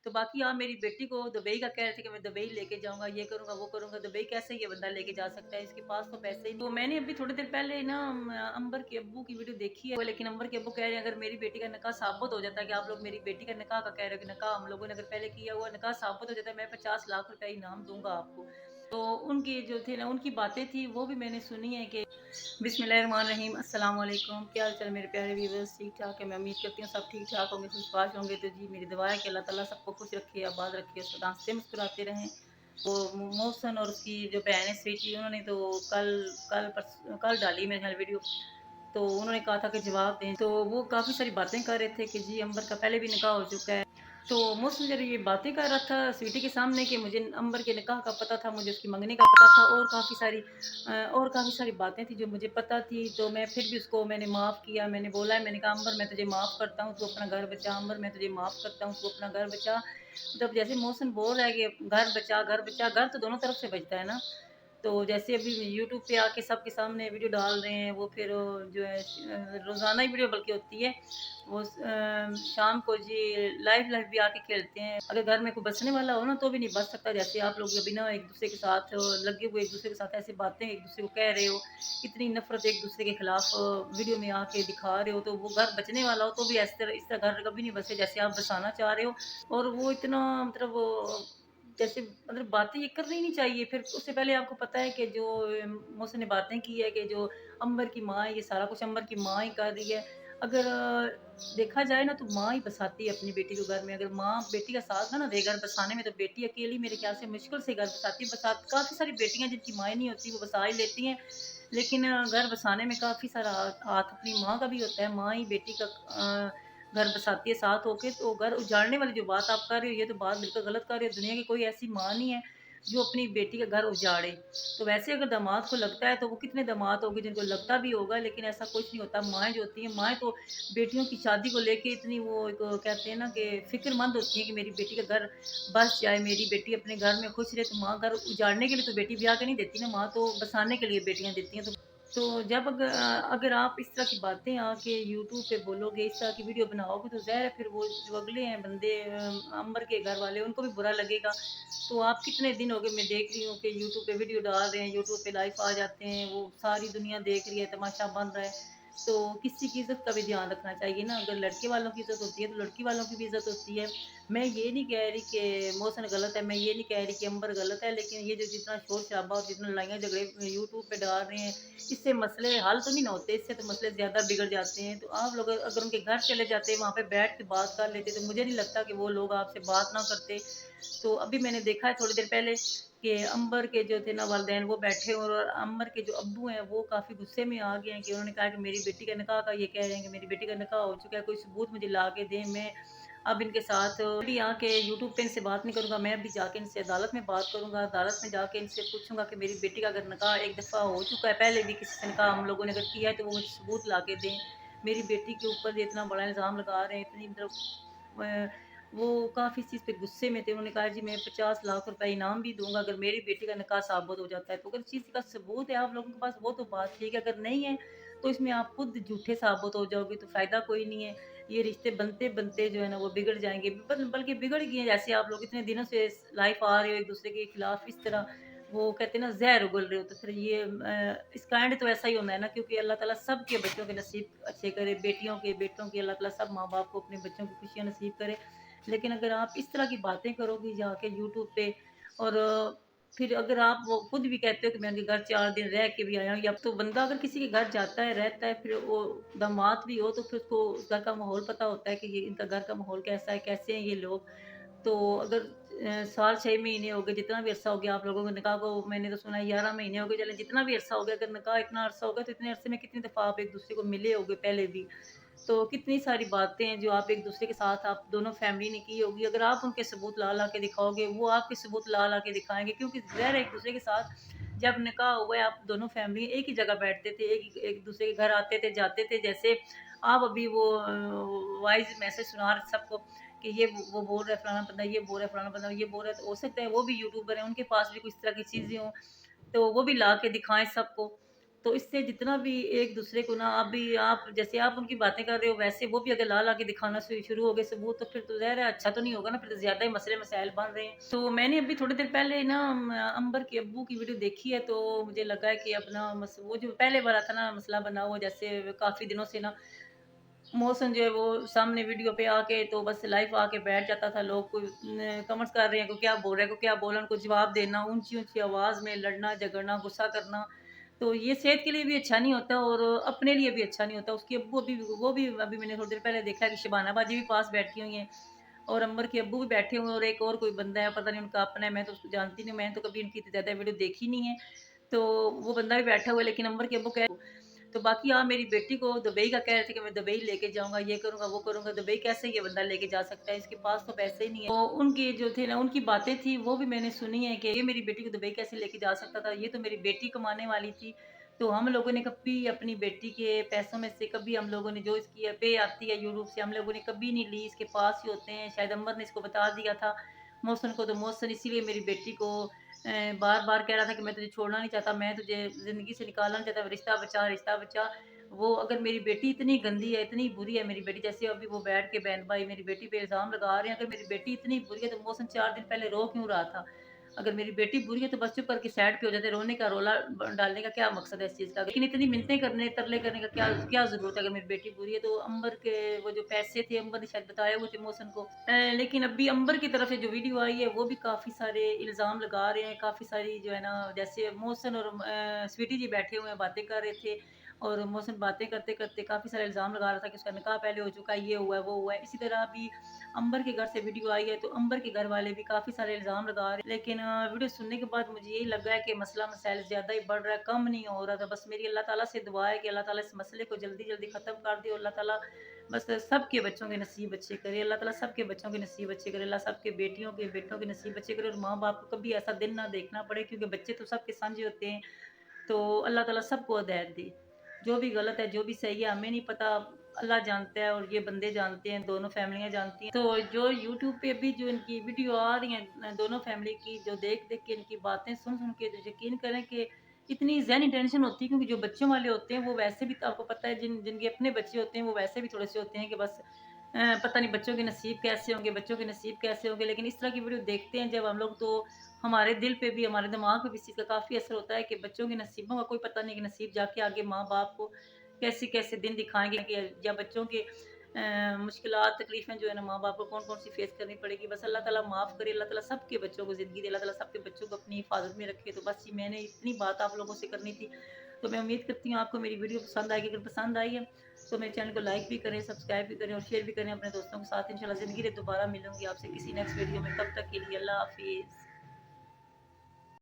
तो बाकी आप मेरी बेटी को दुबई का कह रहे थे कि मैं दुबई लेके जाऊँगा, ये करूँगा, वो करूँगा, दुबई कैसे ये बंदा लेके जा सकता है? इसके पास तो पैसे ही नहीं। तो मैंने अभी थोड़ी देर पहले ना अंबर के अब्बू की वीडियो देखी है, लेकिन अंबर के अब्बू कह रहे हैं अगर मेरी बेटी का निकाह साबित हो जाता है कि आप लोग मेरी बेटी का निकाह का कह रहे हो कि निकाह हम लोगों ने अगर पहले किया हुआ निकाह साबित हो जाता है, मैं 50 लाख रुपए इनाम दूँगा आपको। तो उनकी जो थे ना उनकी बातें थी वो भी मैंने सुनी है कि बिस्मिल्लाहिर्रहमानिर्रहीम, अस्सलाम वालेकुम, क्या हाल चाल मेरे प्यारे व्यूअर्स? ठीक ठाक है, मैं उम्मीद करती हूँ सब ठीक ठाक होंगे, खुशबाश होंगे। तो जी मेरी दुआ है कि अल्लाह ताला सबको खुश रखे, आबाद रखे, सदा हंसते मुस्कुराते रहें। वो मोहसन और उसकी जो बहन है स्वीटी, उन्होंने तो कल डाली मेरे ख्याल वीडियो। तो उन्होंने कहा था कि जवाब दें, तो वो काफ़ी सारी बातें कर रहे थे कि जी अंबर का पहले भी निकाह हो चुका है। तो मौसम जब ये बातें कर रहा था स्वीटी के सामने कि मुझे अंबर के निकाह का पता था, मुझे उसकी मंगनी का पता था, और काफ़ी सारी बातें थी जो मुझे पता थी। तो मैं फिर भी उसको मैंने माफ़ किया, मैंने बोला है, मैंने कहा अंबर मैं तुझे माफ़ करता हूँ, तू अपना घर बचा। अंबर मैं तुझे माफ़ करता हूँ, तू अपना घर बचा। मतलब जैसे मौसम बोल रहा है कि घर बचा, घर बचा, घर तो दोनों तरफ से बचता है ना। तो जैसे अभी यूट्यूब पे आके सबके सामने वीडियो डाल रहे हैं, वो फिर जो है रोज़ाना ही वीडियो बल्कि होती है, वो शाम को जी लाइव लाइव भी आके खेलते हैं। अगर घर में कोई बसने वाला हो ना तो भी नहीं बच सकता। जैसे आप लोग अभी ना एक दूसरे के साथ लगे हुए एक दूसरे के साथ ऐसी बातें एक दूसरे को कह रहे हो, इतनी नफरत एक दूसरे के खिलाफ वीडियो में आके दिखा रहे हो, तो वो घर बचने वाला हो तो भी इस तरह घर कभी नहीं बसे जैसे आप बसाना चाह रहे हो। और वो इतना मतलब जैसे मतलब बातें ये करनी नहीं चाहिए। फिर उससे पहले आपको पता है कि जो मुझसे ने बातें की है कि जो अंबर की माँ है, ये सारा कुछ अंबर की माँ ही कर रही है। अगर देखा जाए ना तो माँ ही बसाती है अपनी बेटी को घर में। अगर माँ बेटी का साथ ना दे घर बसाने में, तो बेटी अकेली मेरे ख्याल से मुश्किल से घर बसाती है। बसा काफ़ी सारी बेटियाँ जिनकी माएँ नहीं होती वो बसा ही लेती हैं, लेकिन घर बसाने में काफ़ी सारा हाथ अपनी माँ का भी होता है। माँ ही बेटी का घर बसाती है साथ होके। तो घर उजाड़ने वाली जो बात आप कर रहे हो, ये तो बात बिल्कुल गलत कर रहे हो। दुनिया की कोई ऐसी माँ नहीं है जो अपनी बेटी का घर उजाड़े। तो वैसे अगर दामाद को लगता है तो वो कितने दामाद होंगे जिनको लगता भी होगा, लेकिन ऐसा कुछ नहीं होता। माएँ जो होती हैं, माएँ तो बेटियों की शादी को लेके इतनी वो एक कहते हैं ना कि फ़िक्रमंद होती हैं कि मेरी बेटी का घर बस जाए, मेरी बेटी अपने घर में खुश रहे। तो माँ घर उजाड़ने के लिए तो बेटी ब्याह के नहीं देती ना, माँ तो बसाने के लिए बेटियाँ देती हैं। तो जब अगर आप इस तरह की बातें आके यूट्यूब पे बोलोगे, इस तरह की वीडियो बनाओगे, तो ज़ाहिर है फिर वो जो अगले हैं बंदे अंबर के घर वाले, उनको भी बुरा लगेगा। तो आप कितने दिन हो गए मैं देख रही हूँ कि यूट्यूब पे वीडियो डाल रहे हैं, यूट्यूब पे लाइव आ जाते हैं, वो सारी दुनिया देख रही है, तमाशा बन रहा है। तो किसी की इज़्ज़त का भी ध्यान रखना चाहिए ना। अगर लड़के वालों की इज़्ज़त होती है, तो लड़की वालों की भी इज़्ज़त होती है। मैं ये नहीं कह रही कि मोहसिन गलत है, मैं ये नहीं कह रही कि अंबर गलत है, लेकिन ये जो जितना शोर-शराबा और जितना लड़ाइयाँ झगड़े यूट्यूब पे डाल रहे हैं, इससे मसले हल तो नहीं ना होते, इससे तो मसले ज़्यादा बिगड़ जाते हैं। तो आप लोग अगर उनके घर चले जाते, वहाँ पे बैठ के बात कर लेते, तो मुझे नहीं लगता कि वो लोग आपसे बात ना करते। तो अभी मैंने देखा है थोड़ी देर पहले कि अंबर के जो थे ना वालिदैन वो बैठे, और अंबर के जो अब्बू हैं वो काफ़ी गुस्से में आ गए हैं कि उन्होंने कहा कि मेरी बेटी का निकाह का ये कह रहे हैं कि मेरी बेटी का निकाह हो चुका है, कोई सबूत मुझे ला के दें। मैं अब इनके साथ भी आके यूट्यूब पे इनसे बात नहीं करूँगा, मैं अभी जाके इनसे अदालत में बात करूँगा। अदालत में जाके इनसे पूछूँगा कि मेरी बेटी का अगर निकाह एक दफ़ा हो चुका है, पहले भी किसी से निकाह हम लोगों ने अगर किया है, तो वो मुझे सबूत ला के दें। मेरी बेटी के ऊपर ये इतना बड़ा इल्ज़ाम लगा रहे हैं, इतनी मतलब वो काफ़ी इस चीज़ पे गुस्से में थे। उन्होंने कहा जी मैं 50 लाख रुपए इनाम भी दूँगा अगर मेरी बेटी का निकाह साबित हो जाता है। तो अगर इस चीज़ का सबूत है आप लोगों के पास, वो तो बात ठीक है, अगर नहीं है तो इसमें आप खुद झूठे साबित हो जाओगे, तो फ़ायदा कोई नहीं है। ये रिश्ते बनते-बनते जो है ना वो बिगड़ जाएँगे, बल्कि बिगड़ गए हैं। जैसे आप लोग इतने दिनों से लाइफ़ आ रहे हो एक-दूसरे के खिलाफ, इस तरह वो कहते हैं ना ज़हर उगल रहे हो, तो फिर ये इसका एंड तो ऐसा ही होना है ना, क्योंकि अल्लाह ताला सबके बच्चों के नसीब अच्छे करे, बेटियों के, बेटों के, अल्लाह ताला सब माँ-बाप को अपने बच्चों की खुशियाँ नसीब करे। लेकिन अगर आप इस तरह की बातें करोगी जाके यूट्यूब पे, और फिर अगर आप वो खुद भी कहते हो कि मैं उनके घर 4 दिन रह के भी आया हूँ, या तो बंदा अगर किसी के घर जाता है, रहता है, फिर वो दामाद भी हो, तो फिर उसको उस घर का माहौल पता होता है कि ये इनका घर का माहौल कैसा है, कैसे हैं ये लोग। तो अगर साल 6 महीने हो गए, जितना भी अरसा हो गया आप लोगों के निकाह को, मैंने तो सुना है 11 महीने हो गए, चलें जितना भी अरसा हो गया, अगर निकाह इतना अरसा हो गया, तो इतने अरसे में कितनी दफ़ा आप एक दूसरे को मिले होगे पहले भी। तो कितनी सारी बातें हैं जो आप एक-दूसरे के साथ आप दोनों फैमिली ने की होगी। अगर आप उनके सबूत ला-ला के दिखाओगे, वो आपके सबूत ला-ला के दिखाएँगे, क्योंकि ज़ाहिर है एक-दूसरे के साथ जब निकाह हुआ है, आप दोनों फैमिली एक ही जगह बैठते थे, एक-दूसरे के घर आते थे, जाते थे। जैसे आप अभी वो वॉइस मैसेज सुना रहे सबको कि ये वो बोल रहा है फलाना बंदा, ये बोल रहा है फलाना बंदा, ये बोल रहा है, तो हो सकता है वो भी यूट्यूबर हैं, उनके पास भी कुछ इस तरह की चीज़ें हों, तो वो भी ला के दिखाएँ सबको। तो इससे जितना भी एक दूसरे को ना आप जैसे आप उनकी बातें कर रहे हो वैसे वो भी अगर ला के दिखाना शुरू हो गए सबूत, तो फिर तो ज़ाहिर है अच्छा तो नहीं होगा ना, फिर तो ज़्यादा ही मसले मसाइल बन रहे हैं। तो मैंने अभी थोड़ी देर पहले ना अंबर के अब्बू की वीडियो देखी है, तो मुझे लगा है कि अपना वो जो पहले वाला था ना मसला बना हुआ, जैसे काफ़ी दिनों से ना मौसम जो है वो सामने वीडियो पे आके तो बस लाइव आके बैठ जाता था। लोग कोई कमेंट्स कर रहे हैं, कोई क्या बोल रहा है, कोई क्या बोल रहा है, उनको जवाब देना, ऊंची ऊंची आवाज़ में लड़ना झगड़ना गुस्सा करना, तो ये सेहत के लिए भी अच्छा नहीं होता और अपने लिए भी अच्छा नहीं होता। उसकी अब्बू अभी वो भी अभी मैंने थोड़ी देर पहले देखा है कि शबाना बाजी भी पास बैठी हुई हैं और अंबर के अब्बू भी बैठे हुए हैं और एक और कोई बंदा है, पता नहीं उनका अपना है, मैं तो उसको जानती नहीं, मैंने तो कभी उनकी इतनी ज़्यादा वीडियो देखी नहीं है। तो वो बंदा भी बैठा हुआ है, लेकिन अंबर के अब्बू कह तो बाकी आप मेरी बेटी को दुबई का कह रहे थे कि मैं दुबई लेके जाऊंगा, ये करूंगा वो करूंगा। दुबई कैसे ये बंदा लेके जा सकता है, इसके पास तो पैसे ही नहीं है। तो उनकी जो थे ना उनकी बातें थी वो भी मैंने सुनी है कि ये मेरी बेटी को दुबई कैसे लेके जा सकता था, ये तो मेरी बेटी कमाने वाली थी। तो हम लोगों ने कभी अपनी बेटी के पैसों में से कभी हम लोगों ने जो इसकी पे आती है यूट्यूब से हम लोगों ने कभी नहीं ली, इसके पास ही होते हैं। शायद अंबर ने इसको बता दिया था मौसम को, तो मौसम इसीलिए मेरी बेटी को बार बार कह रहा था कि मैं तुझे छोड़ना नहीं चाहता, मैं तुझे ज़िंदगी से निकालना नहीं चाहता, रिश्ता बचा रिश्ता बचा। वो अगर मेरी बेटी इतनी गंदी है, इतनी बुरी है मेरी बेटी, जैसे अभी वो बैठ के बहन भाई मेरी बेटी पे इल्ज़ाम लगा रहे हैं, अगर मेरी बेटी इतनी बुरी है तो मौसम 4 दिन पहले रो क्यों रहा था? अगर मेरी बेटी बुरी है तो बस चुप करके साइड पे हो जाते, रोने का रोला डालने का क्या मकसद है इस चीज़ का? लेकिन इतनी मिन्नतें करने तरले करने का क्या क्या ज़रूरत है? अगर मेरी बेटी बुरी है तो अंबर के वो जो पैसे थे अंबर ने शायद बताए हुए थे मौसम को। लेकिन अभी अंबर की तरफ से जो वीडियो आई है वो भी काफ़ी सारे इल्ज़ाम लगा रहे हैं, काफ़ी सारी जो है ना, जैसे मोहसिन और स्वीटी जी बैठे हुए हैं बातें कर रहे थे और मोहसिन बातें करते करते काफ़ी सारे इल्ज़ाम लगा रहा था कि उसका निकाह पहले हो चुका है, ये हुआ है वो हुआ है। इसी तरह अभी अंबर के घर से वीडियो आई है तो अंबर के घर वाले भी काफ़ी सारे इल्ज़ाम लगा रहे हैं, लेकिन वीडियो सुनने के बाद मुझे यही लगा है कि मसला मसाइल ज़्यादा ही बढ़ रहा है, कम नहीं हो रहा था। बस मेरी अल्लाह ताला से दुआ है कि अल्लाह ताला इस मसले को जल्दी जल्दी ख़त्म कर दे और अल्लाह ताला बस सबके बच्चों के नसीब अच्छे करे। अल्लाह ताला सबके बच्चों के नसीब अच्छे करे, अल्लाह सबके बेटियों के बेटों के नसीब अच्छे करे और माँ बाप को कभी ऐसा दिन ना देखना पड़े, क्योंकि बच्चे तो सबके सांझे होते हैं। तो अल्लाह ताला सबको हिदायत दे, जो भी गलत है जो भी सही है हमें नहीं पता, अल्लाह जानता है और ये बंदे जानते हैं, दोनों फैमिलियाँ जानती हैं। तो जो यूट्यूब पे भी जो इनकी वीडियो आ रही हैं दोनों फैमिली की, जो देख देख के इनकी बातें सुन सुन के, तो यकीन करें कि इतनी ज़हनी टेंशन होती है, क्योंकि जो बच्चों वाले होते हैं वो वैसे भी, तो आपको पता है जिनके अपने बच्चे होते हैं वो वैसे भी थोड़े से होते हैं कि बस पता नहीं बच्चों के नसीब कैसे होंगे, बच्चों के नसीब कैसे होंगे। लेकिन इस तरह की वीडियो देखते हैं जब हम लोग, तो हमारे दिल पे भी हमारे दिमाग पे भी इस चीज़ का काफ़ी असर होता है कि बच्चों के नसीबों का कोई पता नहीं कि नसीब जाके आगे माँ बाप को कैसे कैसे दिन दिखाएंगे कि या बच्चों के मुश्किलात तकलीफ़ें जो है ना माँ बाप को कौन कौन सी फेस करनी पड़ेगी। बस अल्लाह ताला माफ़ करे, अल्लाह ताला सबके बच्चों को ज़िंदगी दे, अल्लाह ताला सबके बच्चों को अपनी हिफाजत में रखे। तो बस ये मैंने इतनी बात आप लोगों से करनी थी। तो मैं उम्मीद करती हूँ आपको मेरी वीडियो पसंद आएगी। अगर पसंद आई है तो मेरे चैनल को लाइक भी करें, सब्सक्राइब भी करें और शेयर भी करें अपने दोस्तों के साथ। इंशाल्लाह ज़िंदगी में दोबारा मिलूंगी आपसे किसी नेक्स्ट वीडियो में। तब तक के लिए अल्लाह हाफिज़।